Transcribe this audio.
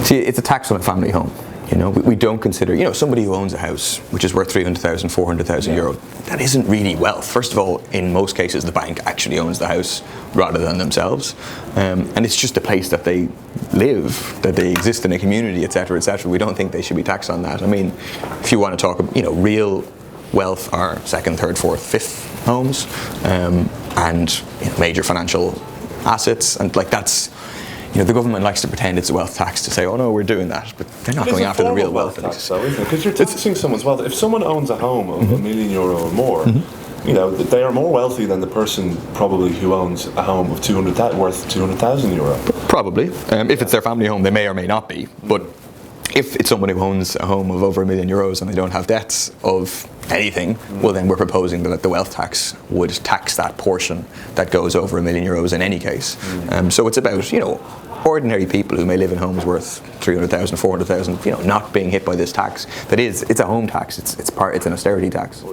See, it's a tax on a family home. You know, we don't consider, you know, somebody who owns a house which is worth 300,000, 400,000 euro, that isn't really wealth. First of all, in most cases, the bank actually owns the house rather than themselves. And it's just a place that they live, that they exist in a community, etc., etc. We don't think they should be taxed on that. I mean, if you want to talk, you know, real wealth are second, third, fourth, fifth homes, and you know, major financial assets, and like that's, you know, the government likes to pretend it's a wealth tax to say, oh no, we're doing that, but they're not going after the real wealth tax, though, isn't it? Because you're taxing someone's wealth. If someone owns a home of €1 million or more, you know, they are more wealthy than the person probably who owns a home of worth 200,000 euro. Probably, if it's their family home, they may or may not be. But if it's someone who owns a home of over €1 million and they don't have debts of anything, well then we're proposing that the wealth tax would tax that portion that goes over €1 million in any case. So it's about, you know, ordinary people who may live in homes worth 300,000, 400,000, you know, not being hit by this tax. That is, it's a home tax. It's an austerity tax.